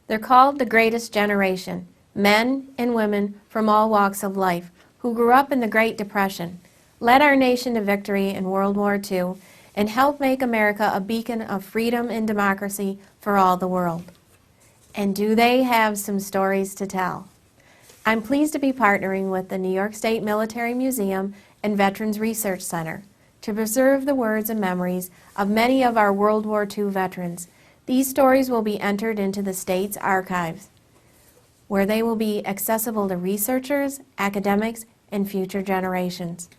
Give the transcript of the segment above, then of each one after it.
They're called the Greatest Generation, men and women from all walks of life who grew up in the Great Depression, led our nation to victory in World War II, and helped make America a beacon of freedom and democracy for all the world. And do they have some stories to tell? I'm pleased to be partnering with the New York State Military Museum and Veterans Research Center to preserve the words and memories of many of our World War II veterans. These stories will be entered into the state's archives, where they will be accessible to researchers, academics, and future generations.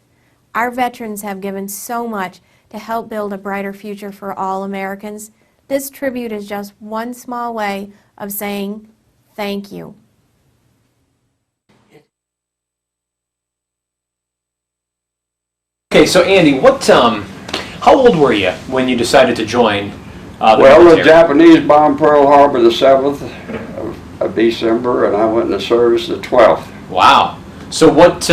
Our veterans have given so much to help build a brighter future for all Americans. This tribute is just one small way of saying thank you. Okay, so Andy, how old were you when you decided to join the Well, military? the Japanese bombed Pearl Harbor the 7th of December, and I went into service the 12th. Wow. So what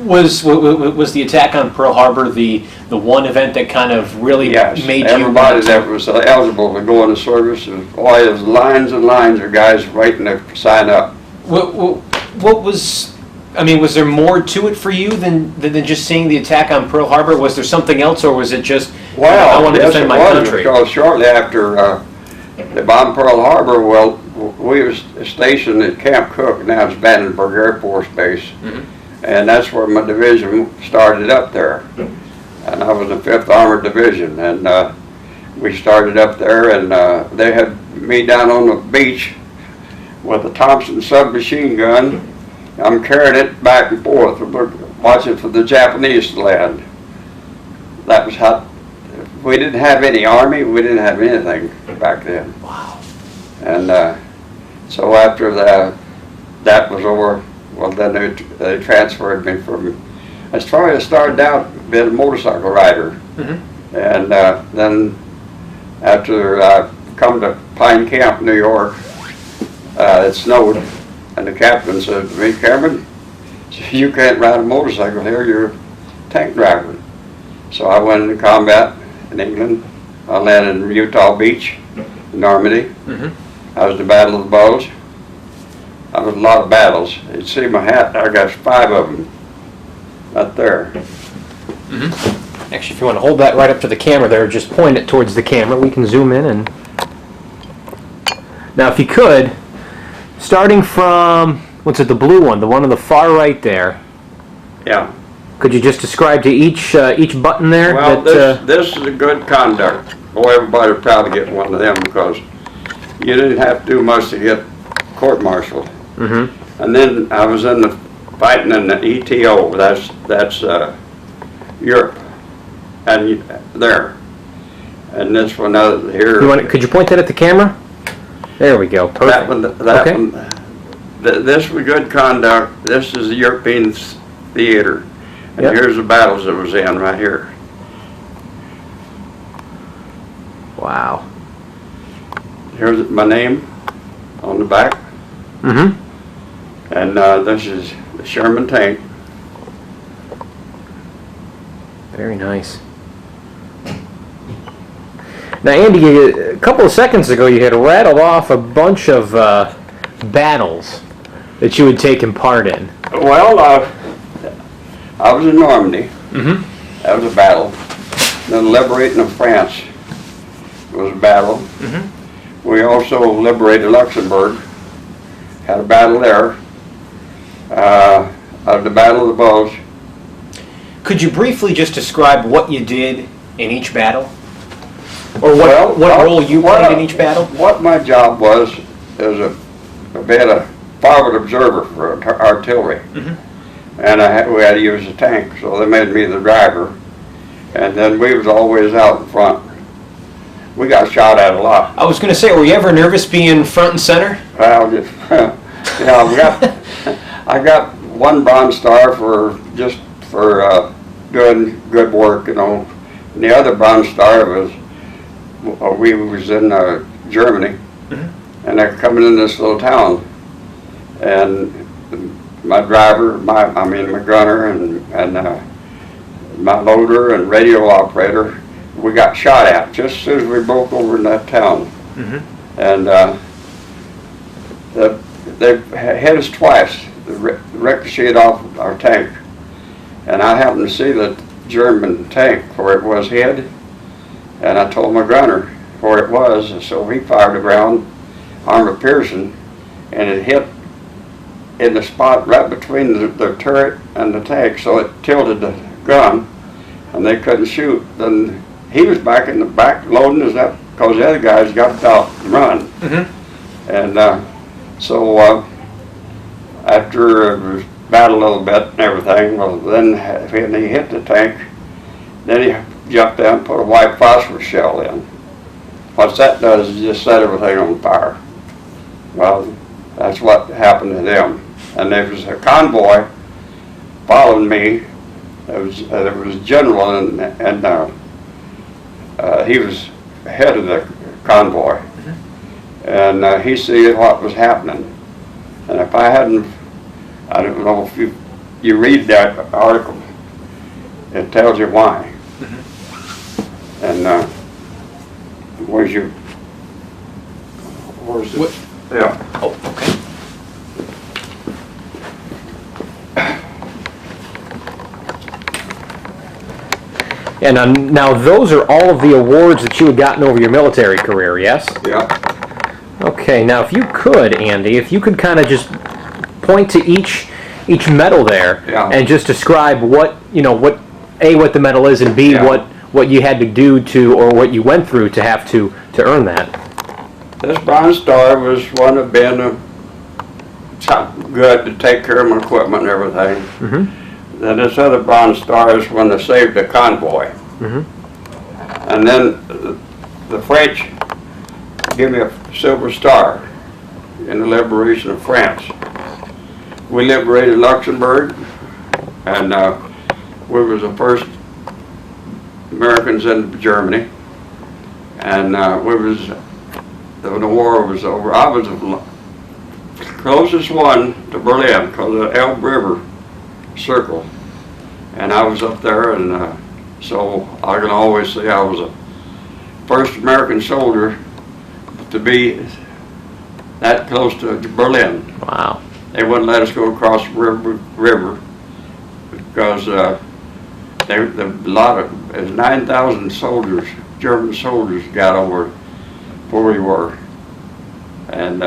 was the attack on Pearl Harbor the one event that kind of really made you... Everybody that was eligible to go into service, there's lines and lines of guys waiting to sign up. What was... I mean, was there more to it for you than just seeing the attack on Pearl Harbor? Was there something else, or was it just, I want to defend my country? Because shortly after they bombed Pearl Harbor, well, we were stationed at Camp Cook, now it's Vandenberg Air Force Base, and that's where my division started up there. And I was in the 5th Armored Division, and we started up there, and they had me down on the beach with a Thompson submachine gun. I'm carrying it back and forth, watching for the Japanese to land. That was how, we didn't have any army, we didn't have anything back then. Wow. And so after that was over, well then they transferred me from, I started out being a motorcycle rider. And then after I come to Pine Camp, New York, it snowed. And the captain said to me, Cambron, you can't ride a motorcycle here, you're a tank driver. So I went into combat in England. I landed in Utah Beach, Normandy. I was at the Battle of the Bulge. I was a lot of battles. You'd see my hat, I got 5 of them, right there. Actually, if you want to hold that right up to the camera there, just point it towards the camera. We can zoom in. And now if you could, starting from, what's it, the blue one, the one on the far right there. Yeah. Could you just describe to each button there? Well, this is a good conduct. Boy, everybody would probably get one of them because you didn't have to do much to get court-martialed. And then I was fighting in the ETO. That's Europe, and there. And this one here. Could you point that at the camera? There we go. Perfect. That one, this was good conduct. This is the European theater. And here's the battles that was in right here. Wow. Here's my name on the back. And this is the Sherman Tank. Very nice. Now, Andy, a couple of seconds ago, you had rattled off a bunch of battles that you had taken part in. Well, I was in Normandy. That was a battle. Then liberating of France was a battle. We also liberated Luxembourg. Had a battle there. Of the Battle of the Bulge. Could you briefly just describe what you did in each battle? Or what role you played in each battle? What my job was being a forward observer for artillery. And we had to use a tank, so they made me the driver. And then we was always out in front. We got shot at a lot. I was going to say, were you ever nervous being front and center? Well, I got 1 Bronze Star for doing good work, you know. And the other Bronze Star was, we was in Germany, and they're coming in this little town, and my driver, my gunner, and my loader and radio operator, we got shot at just as soon as we broke over in that town. And They hit us twice. They ricocheted off our tank. And I happened to see the German tank where it was hit. And I told my gunner where it was. And so he fired a round, armor piercing, and it hit in the spot right between the turret and the tank. So it tilted the gun, and they couldn't shoot. Then he was back in the back loading us up because the other guys got out and run. Mm-hmm. And so after it was battled a little bit and everything, well, then when he hit the tank, then he jumped down and put a white phosphorus shell in. What that does is just set everything on fire. Well, that's what happened to them. And there was a convoy following me. There was a general, and he was head of the convoy. Mm-hmm. And he see what was happening. And if I hadn't, I don't know if you read that article, it tells you why. Mm-hmm. And where's it? What? Yeah. Oh, okay. And now those are all of the awards that you had gotten over your military career, yes? Yeah. Okay, now if you could, Andy, if you could kind of just point to each medal there, yeah, and just describe what the medal is, and B, yeah, what you had to do to, or what you went through to have to earn that. This Bronze Star was one of being good to take care of my equipment and everything. Mm-hmm. Then this other Bronze Star is when they saved the convoy. Mm-hmm. And then the French give me a Silver Star in the liberation of France. We liberated Luxembourg, and we was the first Americans in Germany. And when the war was over, I was the closest one to Berlin because of the Elbe River circle. And I was up there, and so I can always say I was the first American soldier to be that close to Berlin. Wow. They wouldn't let us go across the river because there's 9,000 soldiers, German soldiers, got over where we were. And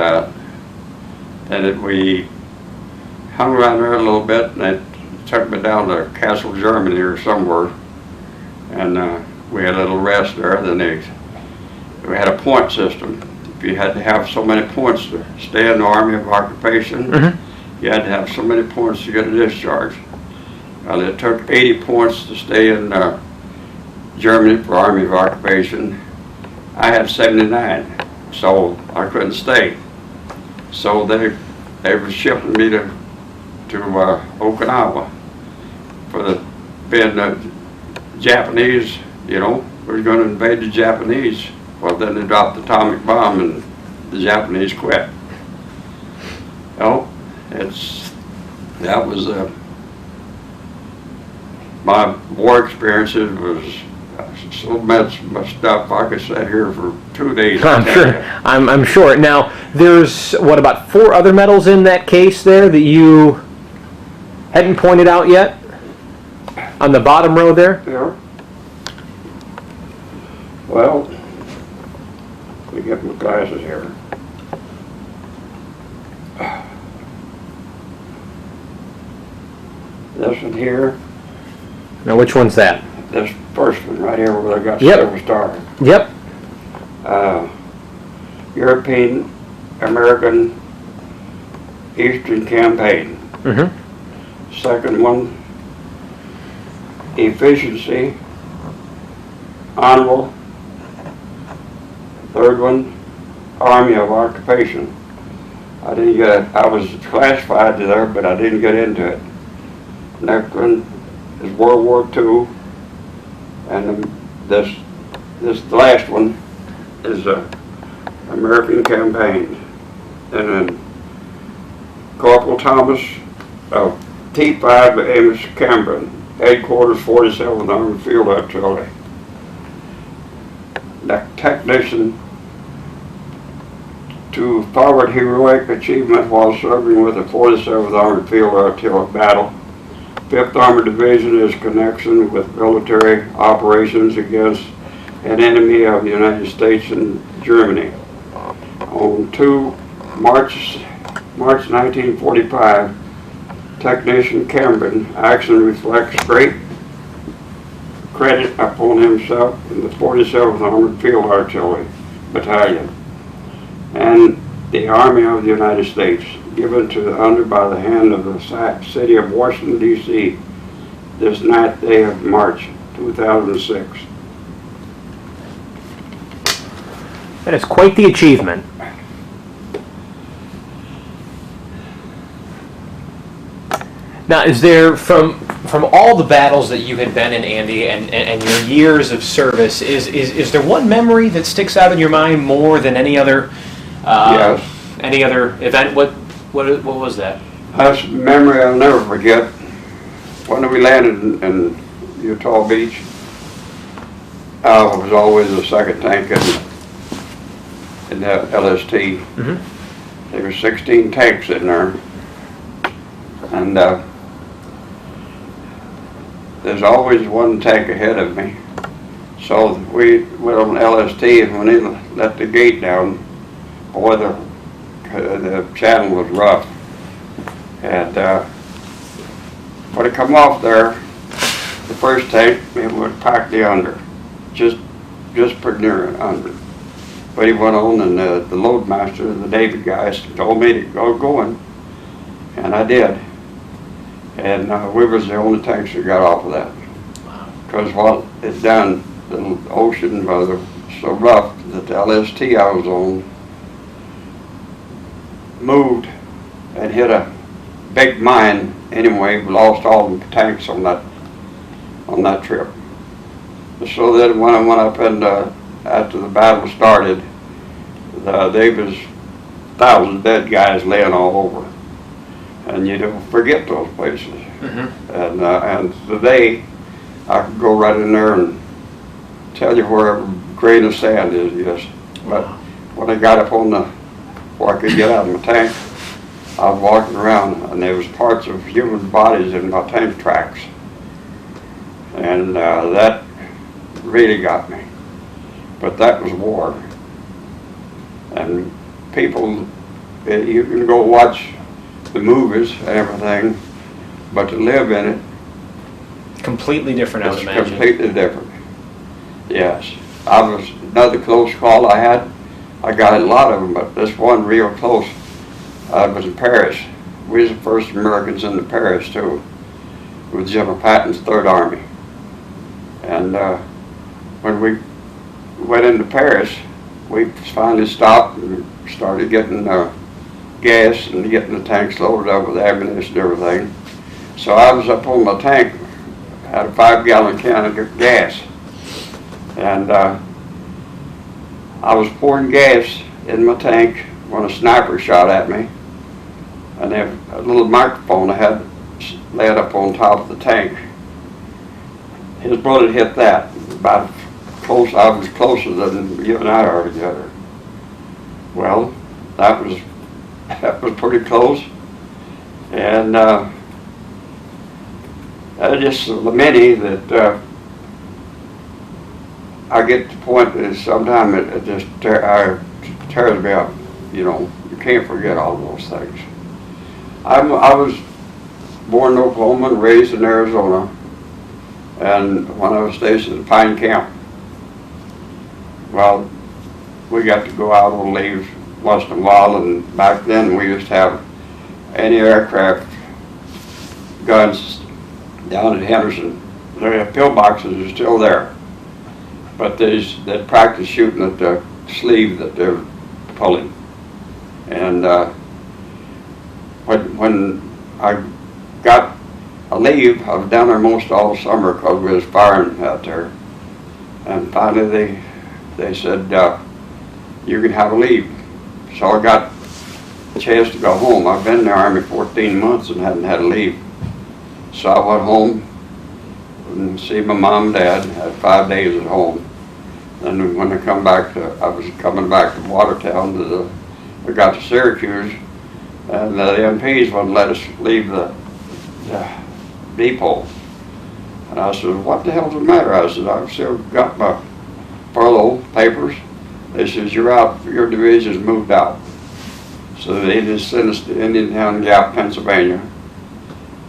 then we hung around there a little bit, and they took me down to Castle, Germany or somewhere. And we had a little rest there. Then we had a point system. You had to have so many points to stay in the Army of Occupation. Mm-hmm. You had to have so many points to get a discharge. It took 80 points to stay in Germany for Army of Occupation. I had 79, so I couldn't stay. So they were shipping me to Okinawa for being the Japanese. We were going to invade the Japanese. Well, then they dropped the atomic bomb, and the Japanese quit. That was my war experiences was so much stuff. I could sit here for 2 days. I'm sure. Now, there's about 4 other medals in that case there that you hadn't pointed out yet on the bottom row there. Yeah. Well, let me get my glasses here. This one here. Now, which one's that? This first one right here where I got Yep. Silver Star. Yep. European American Eastern Campaign. Mm-hmm. Second one, Efficiency, Honorable. Third one, Army of Occupation. I was classified there, but I didn't get into it. Next one is World War II, and this last one is American Campaign. And then Corporal Thomas of T5 Amos, Cambron, Headquarters 47th Armored Field Artillery. The technician to forward heroic achievement while serving with the 47th Armored Field Artillery Battle. 5th Armored Division is connection with military operations against an enemy of the United States and Germany. On March 1945, Technician Cambron action reflects great credit upon himself in the 47th Armored Field Artillery Battalion and the Army of the United States, given to the under by the hand of the city of Washington, D.C. this 9th day of March 2006. That is quite the achievement. Now, is there, from all the battles that you had been in, Andy, and your years of service, is there one memory that sticks out in your mind more than any other? Yes. Any other event? What was that? That's a memory I'll never forget. When we landed in Utah Beach, I was always the second tank in the LST. Mm-hmm. There were 16 tanks in there, and there's always one tank ahead of me. So we went on LST, and when they let the gate down, boy, the channel was rough. And when it come off there, the first tank, it would pack the under, just pretty near it under. But he went on, and the loadmaster, the Navy guys, told me to go going, and I did. And we was the only tanks that got off of that. Because what it done, the ocean was so rough that the LST I was on moved and hit a big mine. Anyway, we lost all the tanks on that trip. So then when I went up and after the battle started, there was thousands of dead guys laying all over, and you don't forget those places. Mm-hmm. And today I could go right in there and tell you where every grain of sand is. Yes, but when I got up on where I could get out of my tank, I was walking around, and there was parts of human bodies in my tank tracks, and that really got me. But that was war, and people, you can go watch the movies and everything, but to live in it, completely different, I would imagine. Completely different. Yes, another close call I had. I got a lot of them, but this one real close. Was in Paris. We was the first Americans into Paris too, with General Patton's 3rd Army. And when we went into Paris, we finally stopped and started getting gas and getting the tanks loaded up with ammunition and everything. So I was up on my tank, had a 5-gallon can of gas, and I was pouring gas in my tank when a sniper shot at me, and they had a little microphone I had laid up on top of the tank. His bullet hit that about close. I was closer than you and I are together. Well, that was pretty close, and just many that I get to the point that sometimes it just tears me up. You know, you can't forget all those things. I was born in Oklahoma and raised in Arizona, and when I was stationed at Pine Camp, well, we got to go out on leave once in a while, and back then we used to have anti-aircraft guns down at Henderson. The pillboxes are still there, but they practice shooting at the sleeve that they're pulling. And when I got a leave, I was down there most all summer because we was firing out there. And finally they said, you can have a leave. So I got a chance to go home. I've been in the Army 14 months and hadn't had a leave. So I went home and see my mom and dad, had 5 days at home. And when I was coming back to Watertown to the we got to Syracuse, and the MPs wouldn't let us leave the depot. And I said, what the hell's the matter? I said, I've still got my furlough papers. They said, you're out, your division's moved out. So they just sent us to Indiantown Gap, Pennsylvania.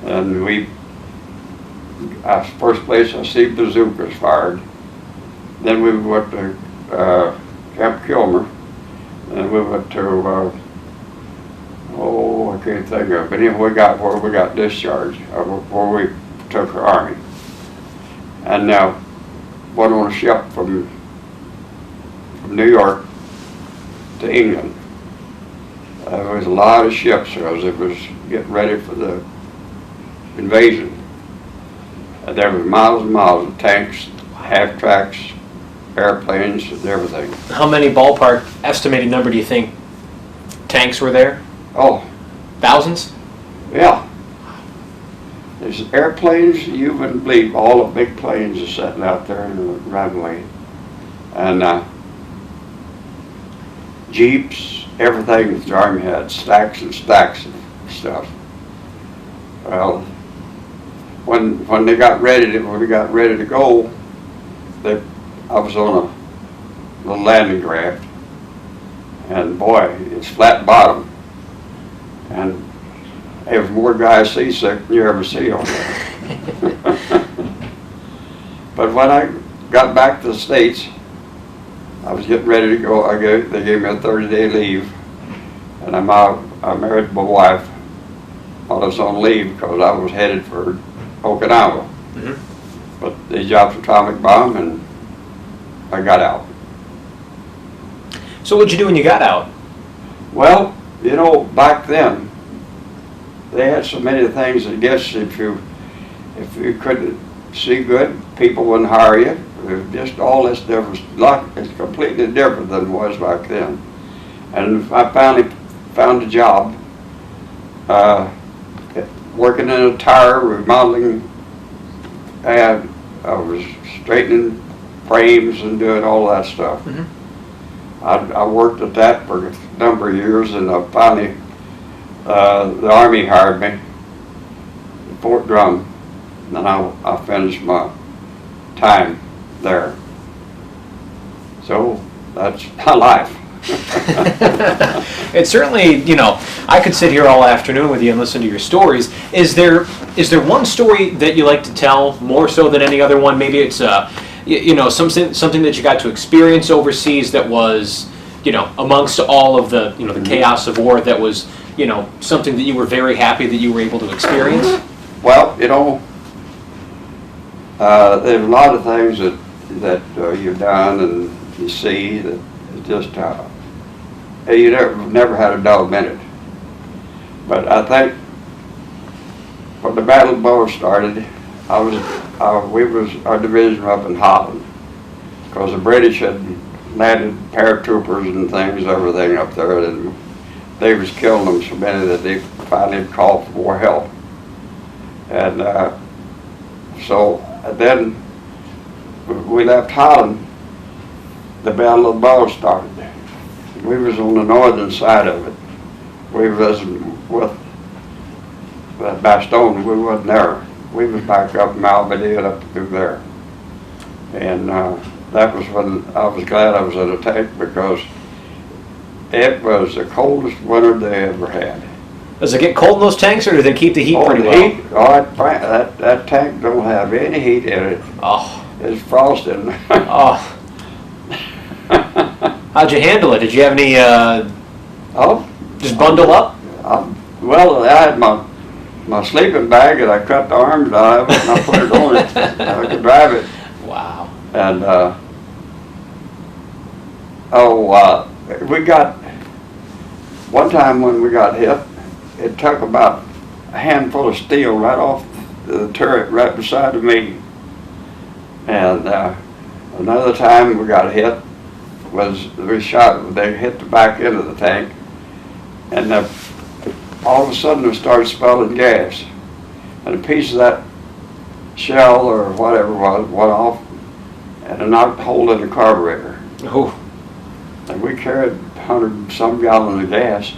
And first place I see bazookas fired. Then we went to Camp Kilmer. And we went to, I can't think of it. But anyway, where we got discharged, where we took our Army. And now, went on a ship from New York to England. There was a lot of ships because it was getting ready for the invasion. And there was miles and miles of tanks, half-tracks, airplanes, and everything. How many ballpark estimated number do you think tanks were there? Oh. Thousands? Yeah. There's airplanes, you wouldn't believe all the big planes are sitting out there in the runway. And Jeeps, everything the Army had, stacks and stacks of stuff. Well, when we got ready to go, I was on a little landing craft, and boy, it's flat bottom, and there was more guys seasick than you ever see on there. But when I got back to the States, I was getting ready to go. They gave me a 30-day leave, and I married my wife while I was on leave because I was headed for Okinawa. Mm-hmm. But they dropped an atomic bomb, and I got out. So what'd you do when you got out? Well, you know, back then, they had so many things. I guess if you couldn't see good, people wouldn't hire you. It was just all this different. It's completely different than it was back then. And I finally found a job working in a tire remodeling, and I was straightening frames and doing all that stuff. Mm-hmm. I worked at that for a number of years, and finally the Army hired me at Fort Drum, and then I finished my time there. So that's my life. It's certainly, you know, I could sit here all afternoon with you and listen to your stories. Is there one story that you like to tell more so than any other one? Maybe it's you know, something that you got to experience overseas that was, you know, amongst all of the, you know, the chaos of war, that was, you know, something that you were very happy that you were able to experience? Well, you know, there's a lot of things that you've done and you see that just you never had a dull minute. But I think when the Battle of Bulge started, our division up in Holland, because the British had landed paratroopers and things, everything up there, and they was killing them so many that they finally called for more help. And so then we left Holland, the Battle of Bulge started. We was on the northern side of it. We was with Bastogne, we wasn't there. We was back up in Malvady and up through there. And that was when I was glad I was in a tank, because it was the coldest winter they ever had. Does it get cold in those tanks, or do they keep the heat pretty well? Heat, that tank don't have any heat in it. Oh. It's frosting. Oh. How'd you handle it? Did you have any, just bundle up? Well, I had my sleeping bag, and I cut the arms out of it, and I put it on it. I could drive it. Wow. And, we got, one time when we got hit, it took about a handful of steel right off the turret right beside of me. And another time we got hit was they hit the back end of the tank, and all of a sudden it started spilling gas, and a piece of that shell or whatever was went off and it knocked a hole in the carburetor. Oh. And we carried 100 and some gallons of gas.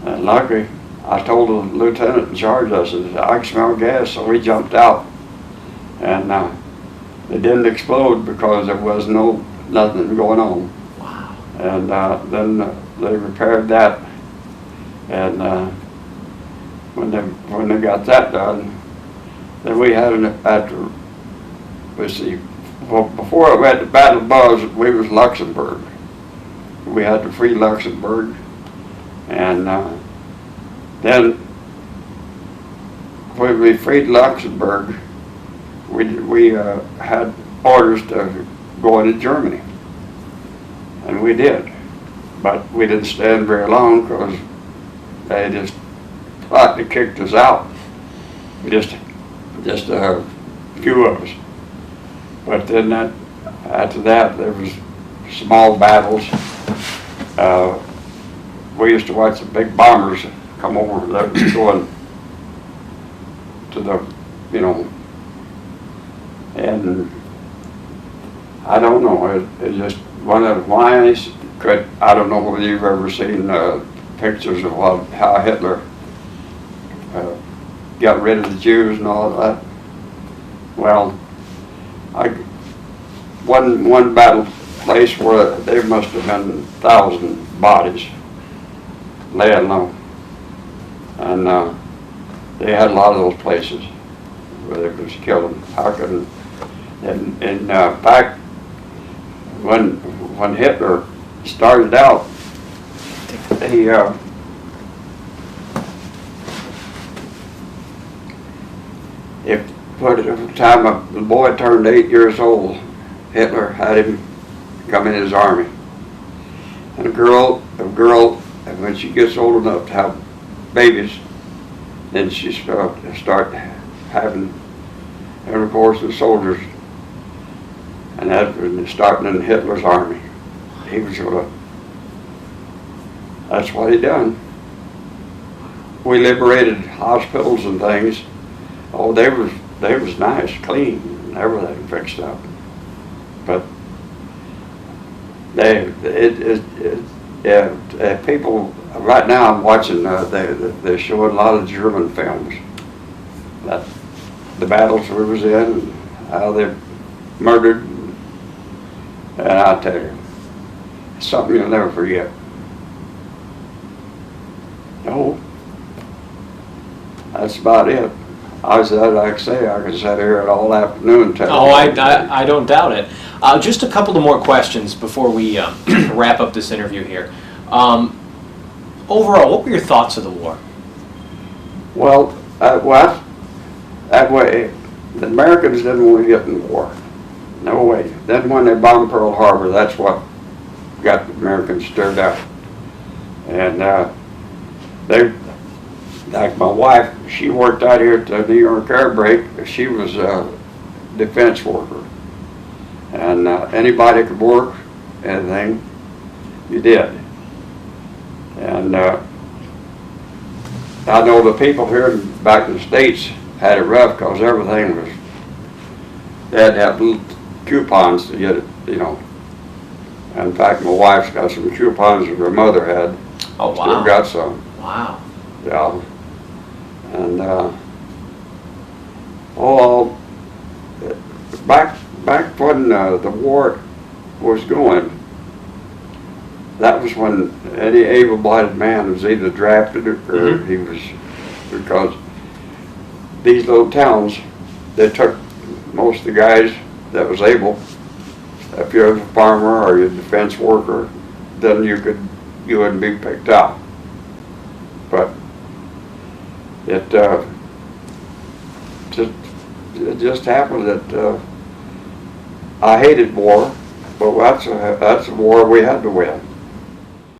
And luckily, I told the lieutenant in charge, I said, I can smell gas, so we jumped out. And it didn't explode because there was nothing going on. Wow. And then they repaired that. And when they got that done, then we had let's see, well, before we had the Battle of Bulge, we was Luxembourg. We had to free Luxembourg. And then when we freed Luxembourg, we had orders to go into Germany. And we did. But we didn't stand very long because they just flatly kicked us out. Just a few of us. But then after that, there was small battles. We used to watch the big bombers come over. That was going to the, and I don't know. It just one of the lines I don't know whether you've ever seen pictures of how Hitler got rid of the Jews and all that. Well, one battle place where there must have been 1,000 bodies laying low, and they had a lot of those places where they was killing. How could? And in fact, when Hitler started out, he by the time the boy turned 8 years old, Hitler had him come in his army. And a girl, and when she gets old enough to have babies, then she start having intercourse with soldiers. And that was starting in Hitler's army. He was that's what he done. We liberated hospitals and things. Oh, they was nice, clean, and everything fixed up. But people right now I'm watching. They're showing a lot of German films, that the battles we was in, and how they murdered. And I tell you, it's something you'll never forget. No, that's about it. Like I say, I could sit here all afternoon telling. Oh, I don't doubt it. Just a couple of more questions before we wrap up this interview here. Overall, what were your thoughts of the war? Well, that way, the Americans didn't want to get in the war. No way. Then when they bombed Pearl Harbor, that's what got the Americans stirred up. And like my wife, she worked out here at the New York Air Brake. She was a defense worker. And anybody could work anything, you did. And I know the people here back in the States had it rough because everything was, they had to have little coupons to get it, In fact, my wife's got some coupons that her mother had. Oh, wow. Still got some. Wow. Yeah. And back when the war was going, that was when any able-bodied man was either drafted or he was, because these little towns, they took most of the guys that was able. If you're a farmer or you're a defense worker, then you wouldn't be picked out. But it just happened that I hated war, but that's a war we had to win.